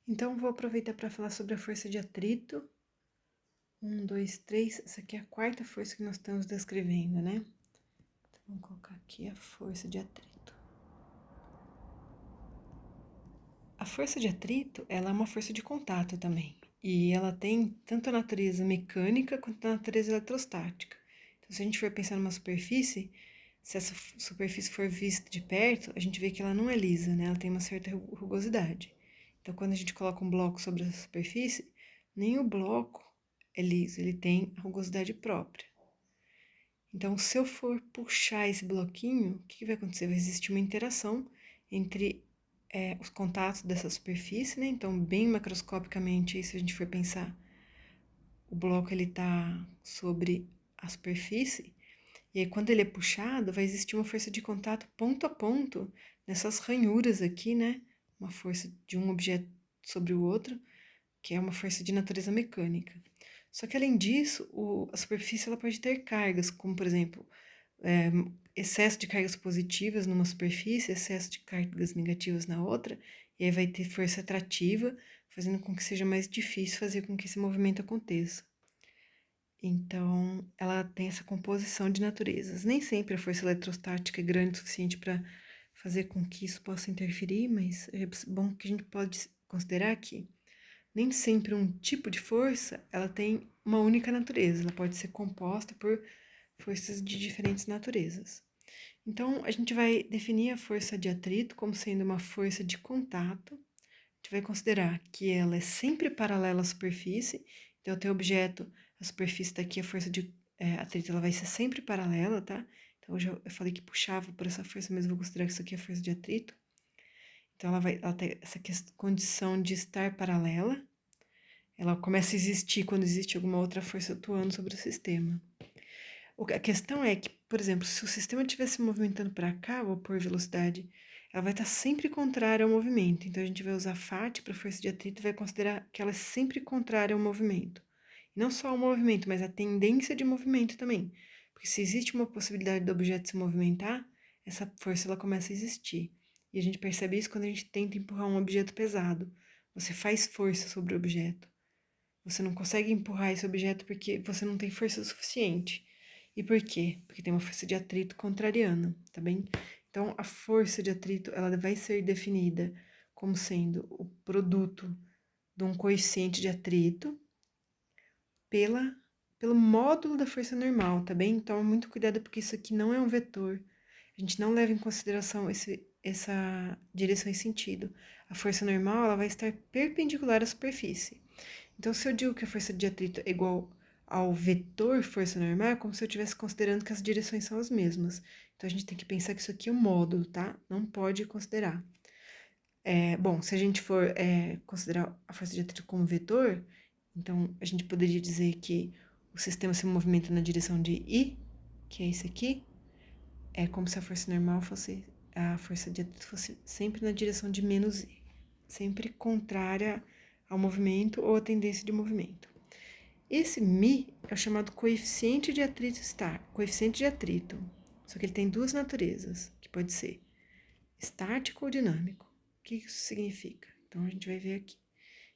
Então, vou aproveitar para falar sobre a força de atrito. 1, 2, 3. Essa aqui é a quarta força que nós estamos descrevendo, né? Então, vamos colocar aqui a força de atrito. A força de atrito, ela é uma força de contato também. E ela tem tanto a natureza mecânica quanto a natureza eletrostática. Então, se a gente for pensar numa superfície, se essa superfície for vista de perto, a gente vê que ela não é lisa, né? Ela tem uma certa rugosidade. Então, quando a gente coloca um bloco sobre a superfície, nem o bloco é liso, ele tem a rugosidade própria. Então, se eu for puxar esse bloquinho, o que vai acontecer? Vai existir uma interação entre os contatos dessa superfície, né? Então, bem macroscopicamente, se a gente for pensar, o bloco ele tá sobre a superfície, e aí quando ele é puxado, vai existir uma força de contato ponto a ponto nessas ranhuras aqui, né? Uma força de um objeto sobre o outro, que é uma força de natureza mecânica. Só que além disso, a superfície ela pode ter cargas, como por exemplo, excesso de cargas positivas numa superfície, excesso de cargas negativas na outra, e aí vai ter força atrativa, fazendo com que seja mais difícil fazer com que esse movimento aconteça. Então, ela tem essa composição de naturezas. Nem sempre a força eletrostática é grande o suficiente para fazer com que isso possa interferir, mas é bom que a gente pode considerar que nem sempre um tipo de força ela tem uma única natureza, ela pode ser composta por forças de diferentes naturezas. Então, a gente vai definir a força de atrito como sendo uma força de contato. A gente vai considerar que ela é sempre paralela à superfície. Então, o teu objeto, a superfície daqui, a força de atrito, ela vai ser sempre paralela, tá? Então, hoje eu falei que puxava por essa força, mas eu vou considerar que isso aqui é a força de atrito. Então, ela tem essa condição de estar paralela. Ela começa a existir quando existe alguma outra força atuando sobre o sistema. A questão é que, por exemplo, se o sistema estiver se movimentando para cá, ou por velocidade, ela vai estar sempre contrária ao movimento. Então, a gente vai usar FAT para força de atrito e vai considerar que ela é sempre contrária ao movimento. E não só ao movimento, mas a tendência de movimento também. Porque se existe uma possibilidade do objeto se movimentar, essa força ela começa a existir. E a gente percebe isso quando a gente tenta empurrar um objeto pesado. Você faz força sobre o objeto. Você não consegue empurrar esse objeto porque você não tem força suficiente. E por quê? Porque tem uma força de atrito contrariana, tá bem? Então, a força de atrito, ela vai ser definida como sendo o produto de um coeficiente de atrito pelo módulo da força normal, tá bem? Toma muito cuidado porque isso aqui não é um vetor. A gente não leva em consideração essa direção e sentido. A força normal, ela vai estar perpendicular à superfície. Então, se eu digo que a força de atrito é igual ao vetor força normal, é como se eu estivesse considerando que as direções são as mesmas. Então, a gente tem que pensar que isso aqui é um módulo, tá? Não pode considerar. Bom, se a gente for considerar a força de atrito como vetor, então a gente poderia dizer que o sistema se movimenta na direção de I, que é isso aqui, é como se a força normal fosse, a força de atrito fosse sempre na direção de menos I, sempre contrária ao movimento ou à tendência de movimento. Esse μ é o chamado coeficiente de atrito coeficiente de atrito, só que ele tem duas naturezas, que pode ser estático ou dinâmico. O que isso significa? Então, a gente vai ver aqui.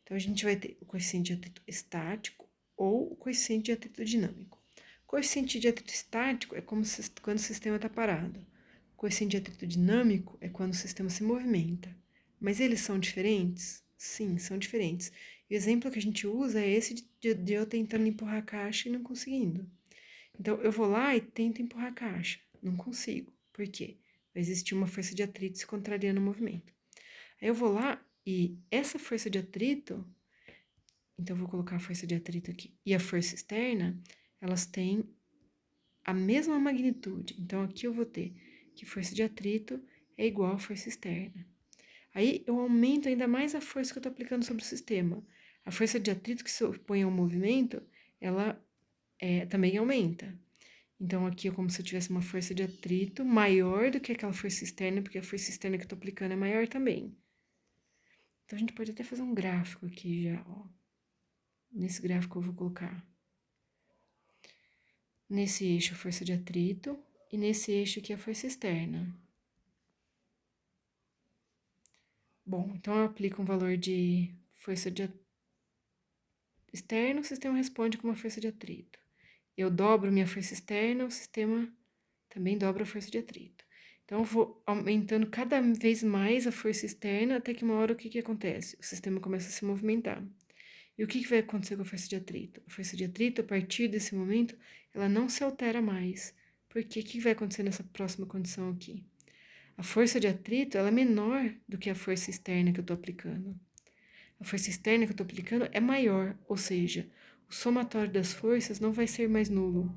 Então, a gente vai ter o coeficiente de atrito estático ou o coeficiente de atrito dinâmico. O coeficiente de atrito estático é como quando o sistema está parado. O coeficiente de atrito dinâmico é quando o sistema se movimenta. Mas eles são diferentes? Sim, são diferentes. E o exemplo que a gente usa é esse de eu tentando empurrar a caixa e não conseguindo. Então, eu vou lá e tento empurrar a caixa. Não consigo. Por quê? Vai existir uma força de atrito se contrariando o movimento. Aí eu vou lá e essa força de atrito, então eu vou colocar a força de atrito aqui, e a força externa, elas têm a mesma magnitude. Então, aqui eu vou ter que força de atrito é igual a força externa. Aí eu aumento ainda mais a força que eu estou aplicando sobre o sistema. A força de atrito que se opõe ao movimento, ela também aumenta. Então, aqui é como se eu tivesse uma força de atrito maior do que aquela força externa, porque a força externa que eu estou aplicando é maior também. Então, a gente pode até fazer um gráfico aqui já, ó. Nesse gráfico eu vou colocar nesse eixo a força de atrito e nesse eixo aqui a força externa. Bom, então eu aplico um valor de força de externa, o sistema responde com uma força de atrito. Eu dobro minha força externa, o sistema também dobra a força de atrito. Então, eu vou aumentando cada vez mais a força externa, até que uma hora o que acontece? O sistema começa a se movimentar. E o que vai acontecer com a força de atrito? A força de atrito, a partir desse momento, ela não se altera mais. Porque o que vai acontecer nessa próxima condição aqui? A força de atrito, ela é menor do que a força externa que eu estou aplicando. A força externa que eu estou aplicando é maior, ou seja, o somatório das forças não vai ser mais nulo,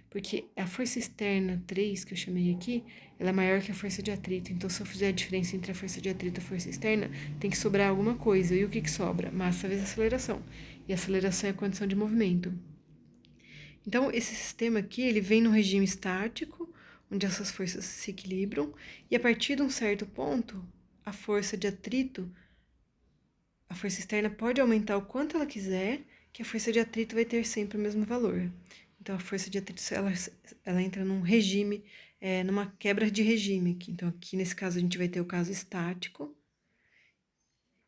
porque a força externa 3, que eu chamei aqui, ela é maior que a força de atrito. Então, se eu fizer a diferença entre a força de atrito e a força externa, tem que sobrar alguma coisa. E o que sobra? Massa vezes aceleração. E a aceleração é a condição de movimento. Então, esse sistema aqui, ele vem no regime estático, onde essas forças se equilibram, e a partir de um certo ponto, a força de atrito, a força externa pode aumentar o quanto ela quiser, que a força de atrito vai ter sempre o mesmo valor. Então, a força de atrito, ela entra num regime, numa quebra de regime aqui. Então, aqui nesse caso, a gente vai ter o caso estático.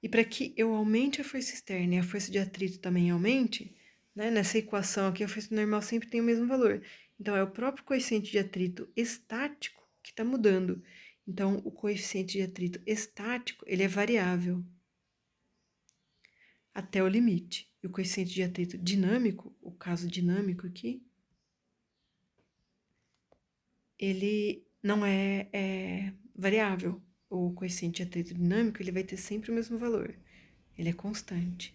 E para que eu aumente a força externa e a força de atrito também aumente, né, nessa equação aqui, a força normal sempre tem o mesmo valor. Então, é o próprio coeficiente de atrito estático que está mudando. Então, o coeficiente de atrito estático, ele é variável até o limite. E o coeficiente de atrito dinâmico, o caso dinâmico aqui, ele não é variável. O coeficiente de atrito dinâmico, ele vai ter sempre o mesmo valor. Ele é constante.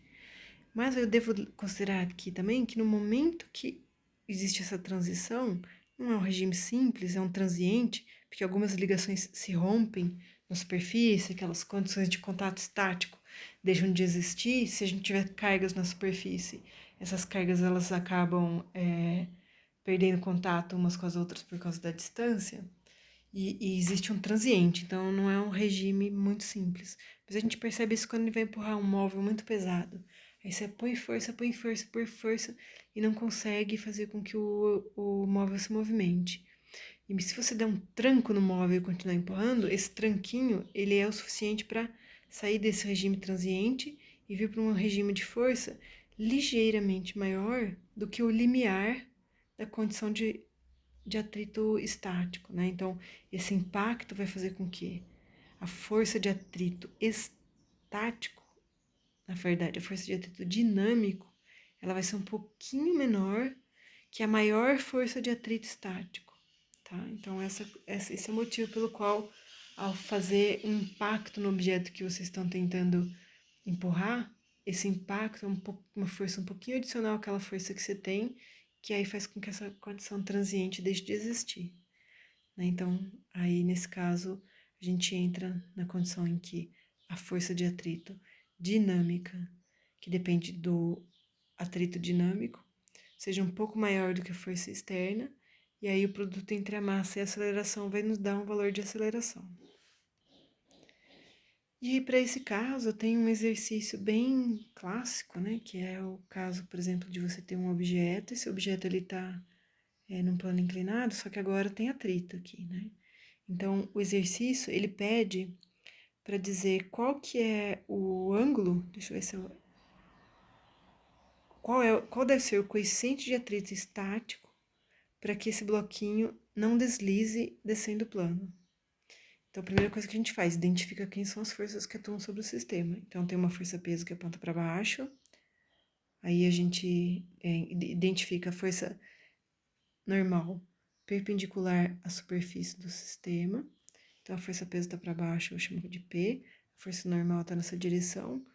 Mas eu devo considerar aqui também que no momento que existe essa transição, não é um regime simples, é um transiente, porque algumas ligações se rompem na superfície, aquelas condições de contato estático deixam de existir. Se a gente tiver cargas na superfície, essas cargas elas acabam perdendo contato umas com as outras por causa da distância. E existe um transiente, então não é um regime muito simples. Mas a gente percebe isso quando ele vai empurrar um móvel muito pesado. Aí você põe força, põe força e não consegue fazer com que o móvel se movimente. E se você der um tranco no móvel e continuar empurrando, esse tranquinho ele é o suficiente para sair desse regime transiente e vir para um regime de força ligeiramente maior do que o limiar da condição de atrito estático, né? Então, esse impacto vai fazer com que a força de atrito estático, na verdade, a força de atrito dinâmico, ela vai ser um pouquinho menor que a maior força de atrito estático, tá? Então, esse é o motivo pelo qual, ao fazer um impacto no objeto que vocês estão tentando empurrar, esse impacto é uma força um pouquinho adicional àquela força que você tem, que aí faz com que essa condição transiente deixe de existir, né? Então, aí nesse caso, a gente entra na condição em que a força de atrito dinâmica, que depende do atrito dinâmico, seja um pouco maior do que a força externa, e aí o produto entre a massa e a aceleração vai nos dar um valor de aceleração. E aí, para esse caso, eu tenho um exercício bem clássico, né? Que é o caso, por exemplo, de você ter um objeto, esse objeto ele está num plano inclinado, só que agora tem atrito aqui, né? Então, o exercício, ele pede para dizer qual que é o ângulo, deixa eu ver se eu... Qual deve ser o coeficiente de atrito estático para que esse bloquinho não deslize descendo o plano. Então, a primeira coisa que a gente faz, identifica quem são as forças que atuam sobre o sistema. Então, tem uma força-peso que aponta para baixo, aí a gente identifica a força normal perpendicular à superfície do sistema. Então, a força-peso está para baixo, eu chamo de P, a força normal está nessa direção.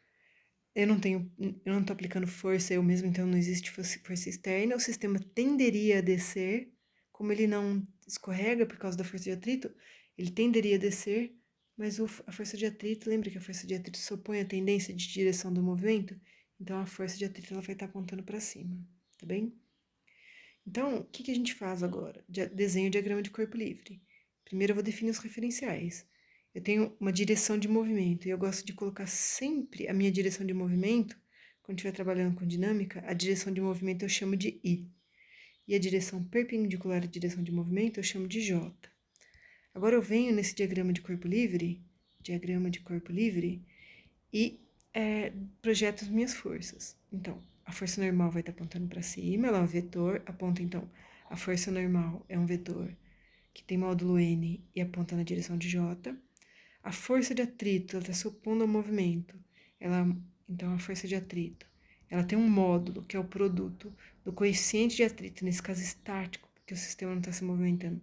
Eu não estou aplicando força eu mesmo, então não existe força externa. O sistema tenderia a descer, como ele não escorrega por causa da força de atrito, ele tenderia a descer, mas a força de atrito, lembra que a força de atrito se opõe à tendência de direção do movimento? Então, a força de atrito ela vai estar apontando para cima, tá bem? Então, o que a gente faz agora? Desenho o diagrama de corpo livre. Primeiro eu vou definir os referenciais. Eu tenho uma direção de movimento e eu gosto de colocar sempre a minha direção de movimento, quando estiver trabalhando com dinâmica, a direção de movimento eu chamo de I. E a direção perpendicular à direção de movimento eu chamo de J. Agora eu venho nesse diagrama de corpo livre, e projeto as minhas forças. Então, a força normal vai estar apontando para cima, ela é um vetor, aponta então, a força normal é um vetor que tem módulo N e aponta na direção de J. A força de atrito, ela está se opondo ao movimento. Então, a força de atrito, ela tem um módulo, que é o produto do coeficiente de atrito, nesse caso estático, porque o sistema não está se movimentando,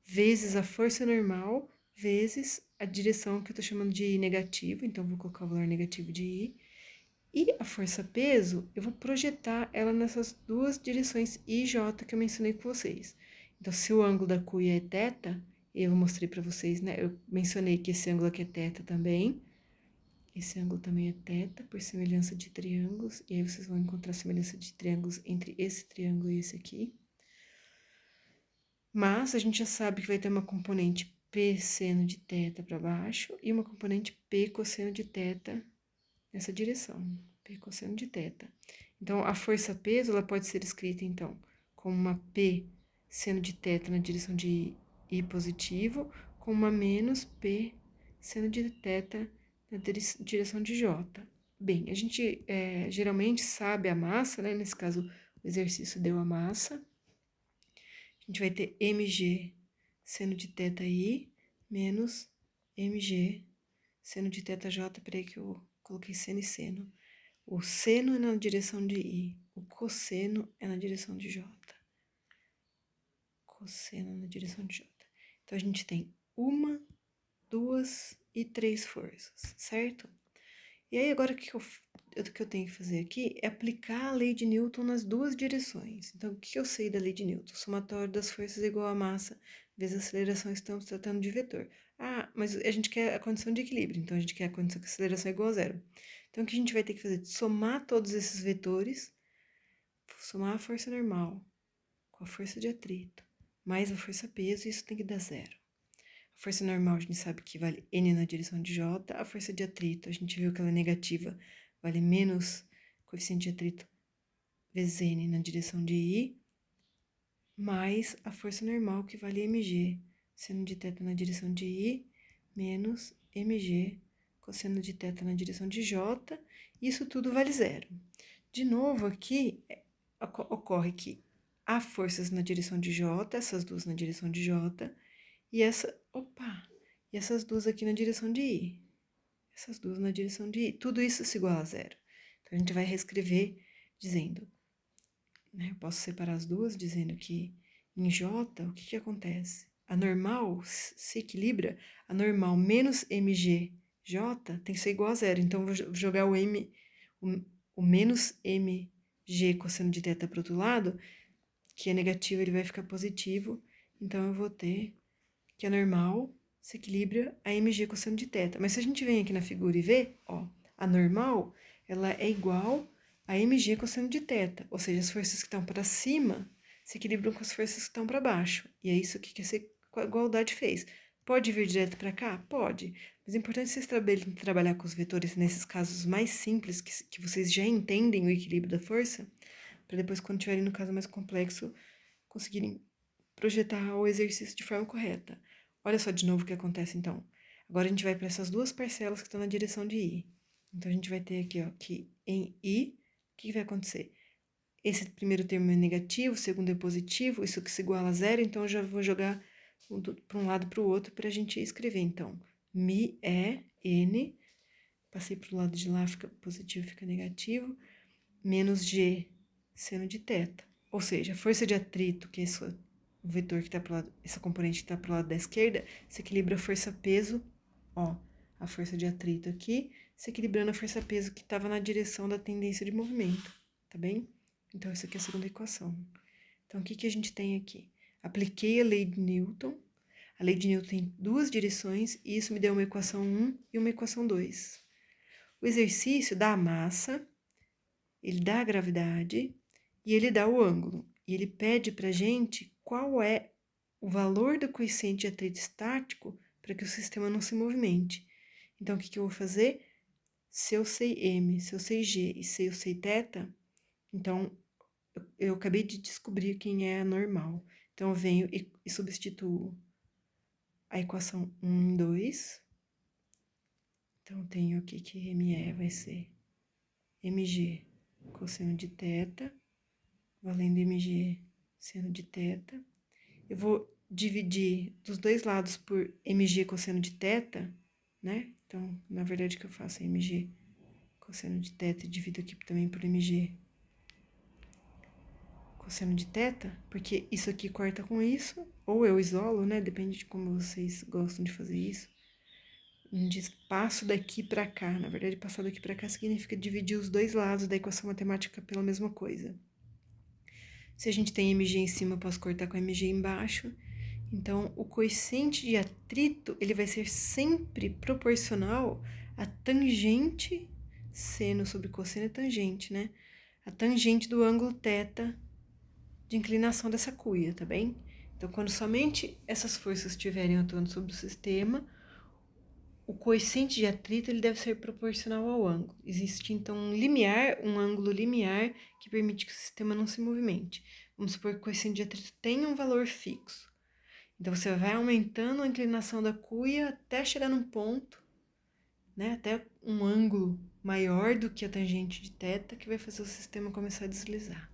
vezes a força normal, vezes a direção que eu estou chamando de negativo, então vou colocar o valor negativo de I. E a força-peso, eu vou projetar ela nessas duas direções I e J que eu mencionei com vocês. Então, se o ângulo da cuia é θ, eu mostrei para vocês, né? Eu mencionei que esse ângulo aqui é θ também. Esse ângulo também é θ, por semelhança de triângulos. E aí, vocês vão encontrar a semelhança de triângulos entre esse triângulo e esse aqui. Mas, a gente já sabe que vai ter uma componente P seno de θ para baixo e uma componente P cosseno de θ nessa direção, P cosseno de θ. Então, a força-peso, ela pode ser escrita, então, como uma P seno de θ na direção de I positivo, com uma menos P seno de θ na direção de J. Bem, a gente geralmente sabe a massa, né? Nesse caso, o exercício deu a massa. A gente vai ter mg seno de θi menos mg seno de θj. Peraí que eu coloquei seno e seno. O seno é na direção de I, o cosseno é na direção de J. Cosseno na direção de J. Então, a gente tem uma, duas e três forças, certo? E aí, agora, o que eu tenho que fazer aqui é aplicar a lei de Newton nas duas direções. Então, o que eu sei da lei de Newton? O somatório das forças é igual a massa vezes a aceleração, estamos tratando de vetor. Ah, mas a gente quer a condição de equilíbrio, então a gente quer a condição que a aceleração é igual a zero. Então, o que a gente vai ter que fazer? Somar todos esses vetores, somar a força normal com a força de atrito, mais a força-peso, e isso tem que dar zero. A força normal, a gente sabe que vale N na direção de J. A força de atrito, a gente viu que ela é negativa, vale menos coeficiente de atrito vezes N na direção de I, mais a força normal, que vale mg, seno de θ na direção de I, menos mg, cosseno de θ na direção de J. Isso tudo vale zero. De novo, aqui, ocorre que há forças na direção de J, essas duas na direção de J, e essas duas aqui na direção de I. Essas duas na direção de I. Tudo isso se iguala a zero. Então, a gente vai reescrever dizendo, né? Eu posso separar as duas dizendo que em J, o que acontece? A normal se equilibra, a normal menos mgj tem que ser igual a zero. Então, eu vou jogar o menos mg cosseno de θ para o outro lado, que é negativo, ele vai ficar positivo. Então, eu vou ter que a normal se equilibra a mg cosseno de θ. Mas se a gente vem aqui na figura e vê, ó, a normal, ela é igual a mg cosseno de θ, ou seja, as forças que estão para cima se equilibram com as forças que estão para baixo. E é isso que essa igualdade fez. Pode vir direto para cá? Pode. Mas é importante vocês trabalhar com os vetores nesses casos mais simples, que vocês já entendem o equilíbrio da força, para depois, quando estiverem no caso mais complexo, conseguirem projetar o exercício de forma correta. Olha só de novo o que acontece, então. Agora, a gente vai para essas duas parcelas que estão na direção de I. Então, a gente vai ter aqui, ó, que em I, o que vai acontecer? Esse primeiro termo é negativo, o segundo é positivo, isso que se iguala a zero, então eu já vou jogar para um lado para o outro para a gente escrever. Então, Mi é N, passei para o lado de lá, fica positivo, fica negativo, menos G, seno de θ. Ou seja, a força de atrito, que é o vetor que está para o lado, essa componente que está para o lado da esquerda, se equilibra a força-peso, ó, a força de atrito aqui, se equilibrando a força-peso que estava na direção da tendência de movimento, tá bem? Então, essa aqui é a segunda equação. Então, o que a gente tem aqui? Apliquei a lei de Newton. A lei de Newton tem duas direções, e isso me deu uma equação 1 e uma equação 2. O exercício dá a massa, ele dá a gravidade e ele dá o ângulo. E ele pede para a gente qual é o valor do coeficiente de atrito estático para que o sistema não se movimente. Então, o que eu vou fazer? Se eu sei M, se eu sei G e se eu sei θ, então eu acabei de descobrir quem é a normal. Então, eu venho e substituo a equação 1 em 2 Então, tenho aqui que ME vai ser mg cosseno de θ, valendo mg seno de θ. Eu vou dividir dos dois lados por mg cosseno de θ, né? Então, na verdade, o que eu faço é mg cosseno de θ e divido aqui também por mg cosseno de θ, porque isso aqui corta com isso, ou eu isolo, né? Depende de como vocês gostam de fazer isso. Passo daqui para cá. Na verdade, passar daqui para cá significa dividir os dois lados da equação matemática pela mesma coisa. Se a gente tem mg em cima, eu posso cortar com mg embaixo. Então, o coeficiente de atrito, ele vai ser sempre proporcional à tangente, seno sobre cosseno é tangente, né? A tangente do ângulo θ de inclinação dessa cuia, tá bem? Então, quando somente essas forças estiverem atuando sobre o sistema, o coeficiente de atrito ele deve ser proporcional ao ângulo. Existe, então, um ângulo limiar que permite que o sistema não se movimente. Vamos supor que o coeficiente de atrito tenha um valor fixo. Então, você vai aumentando a inclinação da cuia até chegar num ponto, né, até um ângulo maior do que a tangente de θ, que vai fazer o sistema começar a deslizar.